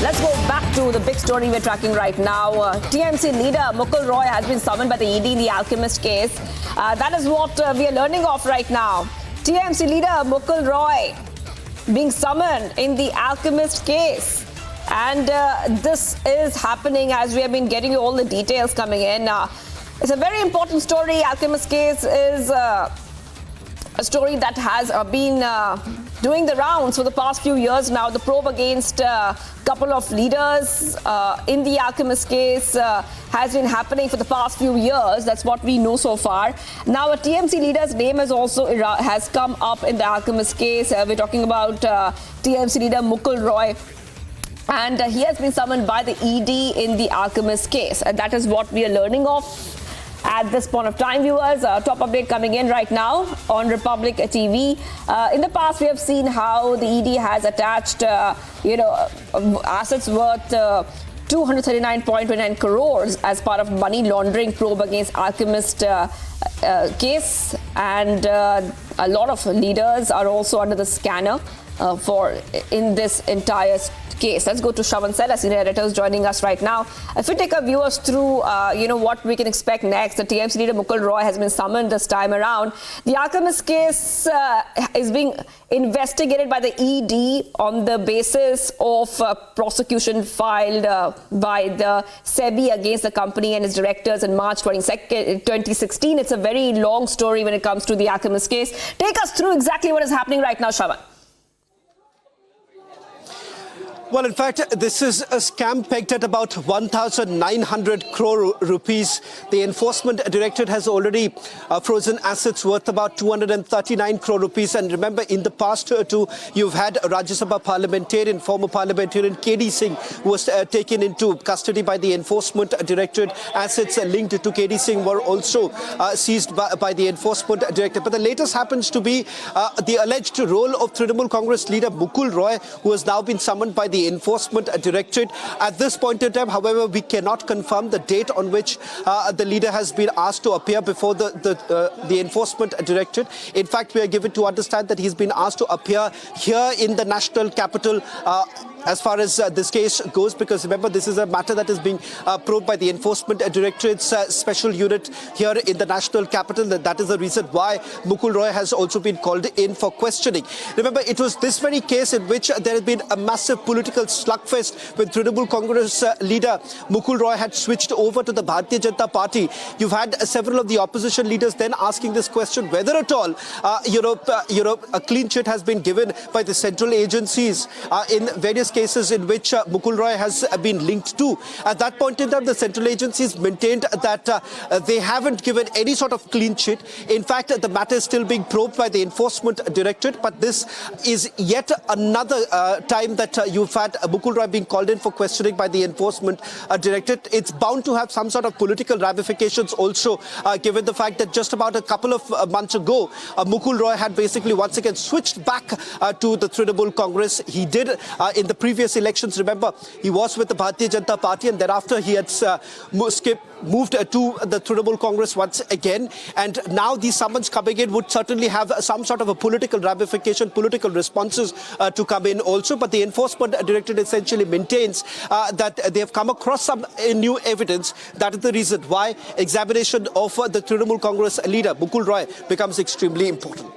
Let's go back to the big story we're tracking right now. TMC leader Mukul Roy has been summoned by the ED in the Alchemist case. That is what we are learning of right now. TMC leader Mukul Roy being summoned in the Alchemist case. And this is happening as we have been getting you all the details coming in. It's a very important story. Alchemist case is a story that has been doing the rounds for the past few years now. The probe against a couple of leaders in the Alchemist case has been happening for the past few years. That's what we know so far. Now, a TMC leader's name has come up in the Alchemist case. We're talking about TMC leader Mukul Roy. And he has been summoned by the ED in the Alchemist case. And that is what we are learning of at this point of time, viewers. Top update coming in right now on Republic TV. In the past, we have seen how the ED has attached, assets worth 239.29 crores as part of money laundering probe against Alchemist case. And a lot of leaders are also under the scanner in this entire case. Let's go to Shravan Sela, senior editor, who's joining us right now. If we take our viewers through, what we can expect next. The TMC leader Mukul Roy has been summoned this time around. The Alchemist case is being investigated by the ED on the basis of prosecution filed by the SEBI against the company and its directors in March 2016. It's a very long story when it comes to the Alchemist case. Take us through exactly what is happening right now, Shravan. Well, in fact, this is a scam pegged at about 1,900 crore rupees. The Enforcement Directorate has already frozen assets worth about 239 crore rupees. And remember, in the past too, you've had a Rajya Sabha parliamentarian, former parliamentarian KD Singh, who was taken into custody by the Enforcement Directorate. Assets linked to KD Singh were also seized by the Enforcement Directorate. But the latest happens to be the alleged role of Trinamool Congress leader Mukul Roy, who has now been summoned by the Enforcement Directorate. At this point in time, however, we cannot confirm the date on which the leader has been asked to appear before the Enforcement Directorate. In fact, we are given to understand that he's been asked to appear here in the national capital as far as this case goes, because remember, this is a matter that is being probed by the Enforcement Directorate's special unit here in the national capital. That is the reason why Mukul Roy has also been called in for questioning. Remember, it was this very case in which there had been a massive political slugfest when Trinamool Congress leader Mukul Roy had switched over to the Bharatiya Janata Party. You've had several of the opposition leaders then asking this question, whether at all, a clean sheet has been given by the central agencies in various cases in which Mukul Roy has been linked to. At that point in time, the central agencies maintained that they haven't given any sort of clean sheet. In fact, the matter is still being probed by the Enforcement Directorate, but this is yet another time that you've had Mukul Roy being called in for questioning by the Enforcement Directorate. It's bound to have some sort of political ramifications also, given the fact that just about a couple of months ago, Mukul Roy had basically once again switched back to the Trinamool Congress. He did in the previous elections. Remember, he was with the Bharatiya Janata Party, and thereafter he had moved to the Trinamool Congress once again. And now these summons coming in would certainly have some sort of a political ramification, political responses to come in also. But the Enforcement Directorate essentially maintains that they have come across some new evidence. That is the reason why examination of the Trinamool Congress leader Mukul Roy becomes extremely important.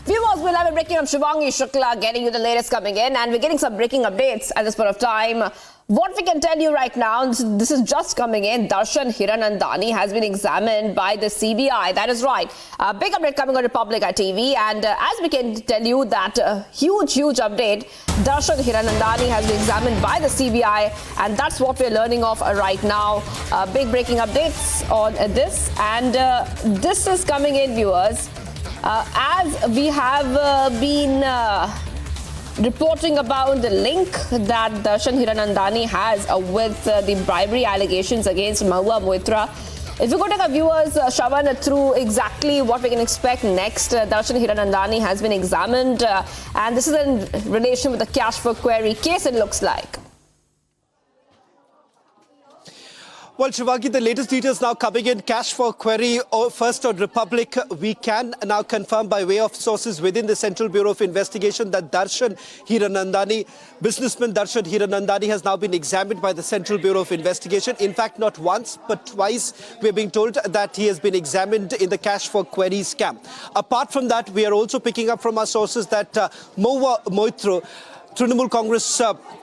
Viewers, we'll have a breaking. I'm Shivangi Shukla getting you the latest coming in, and we're getting some breaking updates at this point of time. What we can tell you right now, this is just coming in. Darshan Hiranandani has been examined by the CBI. That is right. A big update coming on Republic TV. And as we can tell you that huge update, Darshan Hiranandani has been examined by the CBI. And that's what we're learning of right now. Big breaking updates on this. And this is coming in, viewers. As we have been reporting about the link that Darshan Hiranandani has with the bribery allegations against Mahua Moitra. If you go to our viewers, Shravan, through exactly what we can expect next, Darshan Hiranandani has been examined, and this is in relation with the cash for query case, it looks like. Well, Shivagi, the latest details now coming in. Cash for query first on Republic. We can now confirm by way of sources within the Central Bureau of Investigation that businessman Darshan Hiranandani has now been examined by the Central Bureau of Investigation. In fact, not once, but twice, we're being told that he has been examined in the cash for query scam. Apart from that, we are also picking up from our sources that Mahua Moitra, Trinamool Congress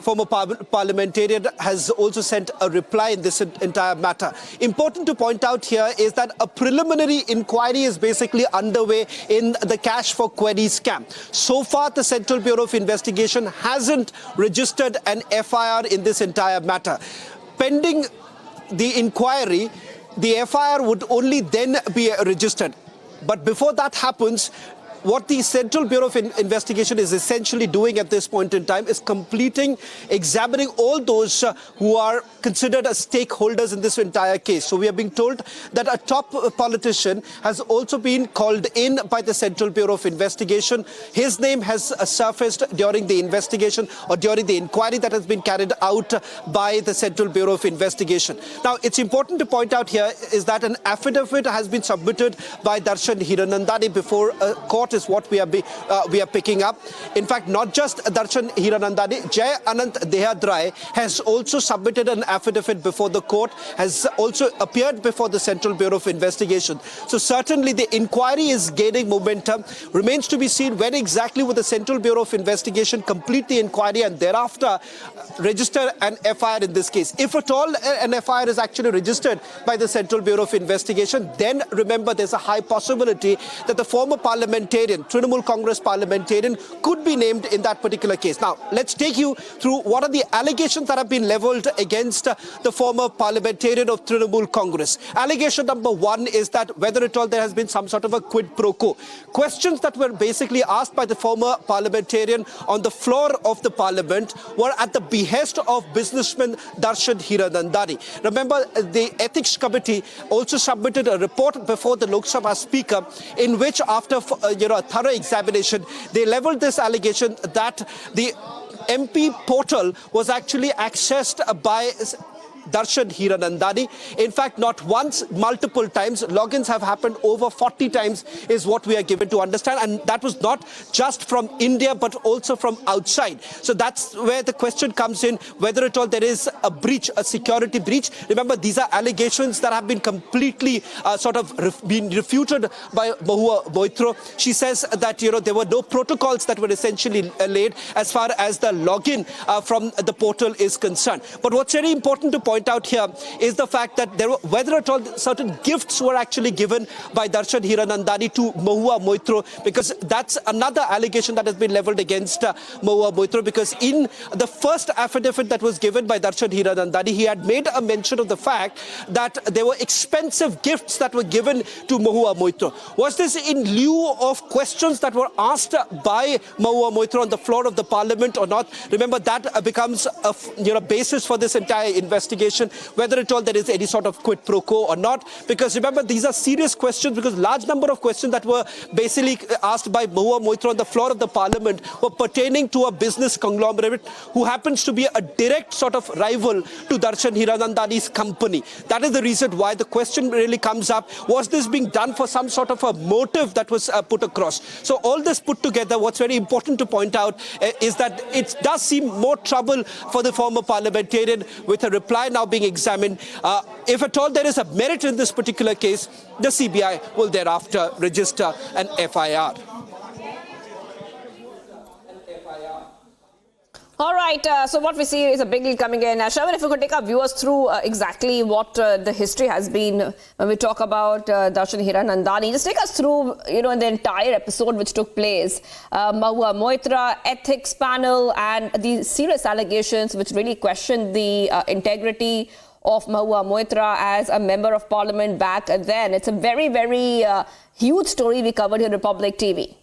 former parliamentarian, has also sent a reply in this entire matter. Important to point out here is that a preliminary inquiry is basically underway in the cash for query scam. So far, the Central Bureau of Investigation hasn't registered an FIR in this entire matter. Pending the inquiry, the FIR would only then be registered. But before that happens, what the Central Bureau of Investigation is essentially doing at this point in time is examining all those who are considered as stakeholders in this entire case. So we are being told that a top politician has also been called in by the Central Bureau of Investigation. His name has surfaced during the investigation or during the inquiry that has been carried out by the Central Bureau of Investigation. Now, it's important to point out here is that an affidavit has been submitted by Darshan Hiranandani before a court is what we are picking up. In fact, not just Darshan Hiranandani, Jay Anant Dehadrai has also submitted an affidavit before the court, has also appeared before the Central Bureau of Investigation. So certainly the inquiry is gaining momentum. Remains to be seen when exactly will the Central Bureau of Investigation complete the inquiry and thereafter register an FIR in this case. If at all an FIR is actually registered by the Central Bureau of Investigation, then remember there's a high possibility that the former parliamentarian, Trinamool Congress parliamentarian, could be named in that particular case. Now, let's take you through what are the allegations that have been leveled against the former parliamentarian of Trinamool Congress. Allegation number one is that whether at all there has been some sort of a quid pro quo. Questions that were basically asked by the former parliamentarian on the floor of the parliament were at the behest of businessman Darshan Hiranandani. Remember, the Ethics Committee also submitted a report before the Lok Sabha Speaker in which after a thorough examination, they leveled this allegation that the MP portal was actually accessed by Darshan Hiranandani. In fact, not once, multiple times. Logins have happened over 40 times is what we are given to understand. And that was not just from India, but also from outside. So that's where the question comes in, whether at all there is a breach, a security breach. Remember, these are allegations that have been completely been refuted by Mahua Moitra. She says that, there were no protocols that were essentially laid as far as the login from the portal is concerned. But what's very important to point out here is the fact that whether at all certain gifts were actually given by Darshan Hiranandani to Mahua Moitra, because that's another allegation that has been leveled against Mahua Moitra, because in the first affidavit that was given by Darshan Hiranandani, he had made a mention of the fact that there were expensive gifts that were given to Mahua Moitra. Was this in lieu of questions that were asked by Mahua Moitra on the floor of the parliament or not? Remember, that becomes a basis for this entire investigation, whether at all there is any sort of quid pro quo or not. Because remember, these are serious questions, because large number of questions that were basically asked by Mahua Moitra on the floor of the parliament were pertaining to a business conglomerate who happens to be a direct sort of rival to Darshan Hiranandani's company. That is the reason why the question really comes up. Was this being done for some sort of a motive that was put across? So all this put together, what's very important to point out is that it does seem more trouble for the former parliamentarian, with a reply now being examined. If at all there is a merit in this particular case, the CBI will thereafter register an FIR. All right, so what we see is a big deal coming in. Shravan, if you could take our viewers through exactly what the history has been when we talk about Darshan Hiranandani. Just take us through, in the entire episode which took place. Mahua Moitra, ethics panel, and the serious allegations which really questioned the integrity of Mahua Moitra as a member of parliament back then. It's a very, very huge story we covered here on Republic TV.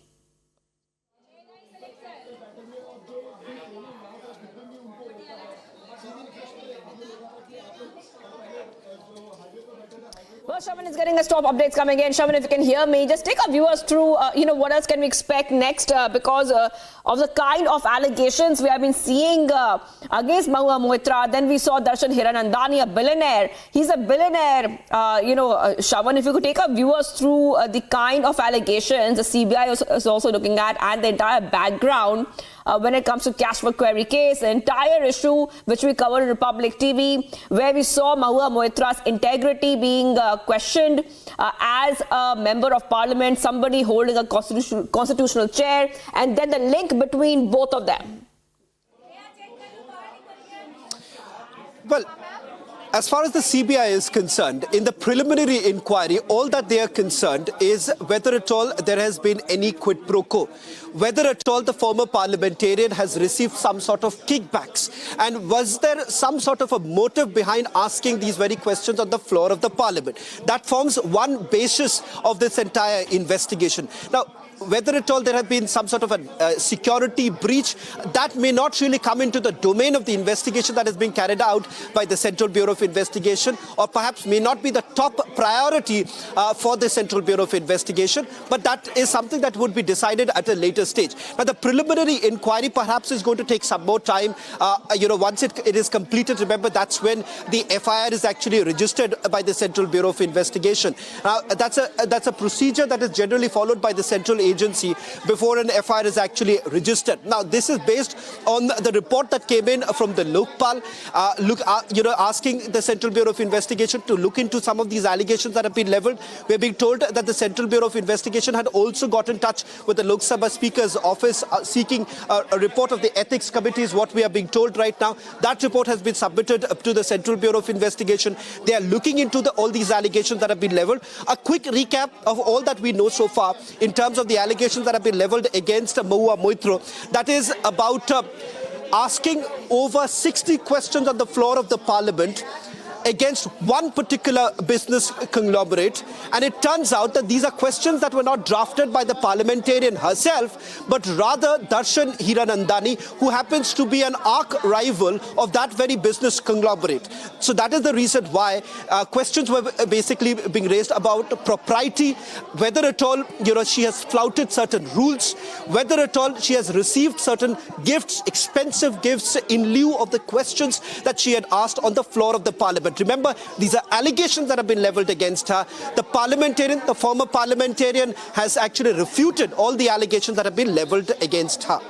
Well, Shaman is getting us top updates coming in. Shaman, if you can hear me, just take our viewers through, what else can we expect next because of the kind of allegations we have been seeing against Mahua Moitra. Then we saw Darshan Hiranandani, a billionaire. He's a billionaire. Shaman, if you could take our viewers through the kind of allegations the CBI is also looking at and the entire background when it comes to cash for query case, the entire issue which we covered in Republic TV, where we saw Mahua Moitra's integrity being questioned as a member of parliament, somebody holding a constitutional chair, and then the link between both of them. Well, as far as the CBI is concerned, in the preliminary inquiry, all that they are concerned is whether at all there has been any quid pro quo, whether at all the former parliamentarian has received some sort of kickbacks, and was there some sort of a motive behind asking these very questions on the floor of the parliament. That forms one basis of this entire investigation. Now, whether at all there have been some sort of a security breach, that may not really come into the domain of the investigation that is being carried out by the Central Bureau of Investigation, or perhaps may not be the top priority for the Central Bureau of Investigation, but that is something that would be decided at a later stage. Now, the preliminary inquiry perhaps is going to take some more time. Once it is completed, remember, that's when the FIR is actually registered by the Central Bureau of Investigation. Now, that's a procedure that is generally followed by the Central Agency before an FIR is actually registered. Now, this is based on the report that came in from the Lokpal, asking the Central Bureau of Investigation to look into some of these allegations that have been leveled. We're being told that the Central Bureau of Investigation had also got in touch with the Lok Sabha Speaker's office seeking a report of the ethics committee, is what we are being told right now. That report has been submitted to the Central Bureau of Investigation. They are looking into all these allegations that have been leveled. A quick recap of all that we know so far in terms of the allegations that have been leveled against Mahua Moitra. That is about asking over 60 questions on the floor of the parliament against one particular business conglomerate, and it turns out that these are questions that were not drafted by the parliamentarian herself, but rather Darshan Hiranandani, who happens to be an arch rival of that very business conglomerate. So that is the reason why questions were basically being raised about propriety, whether at all she has flouted certain rules, whether at all she has received certain gifts, expensive gifts, in lieu of the questions that she had asked on the floor of the parliament. Remember, these are allegations that have been leveled against her. The former parliamentarian, has actually refuted all the allegations that have been leveled against her.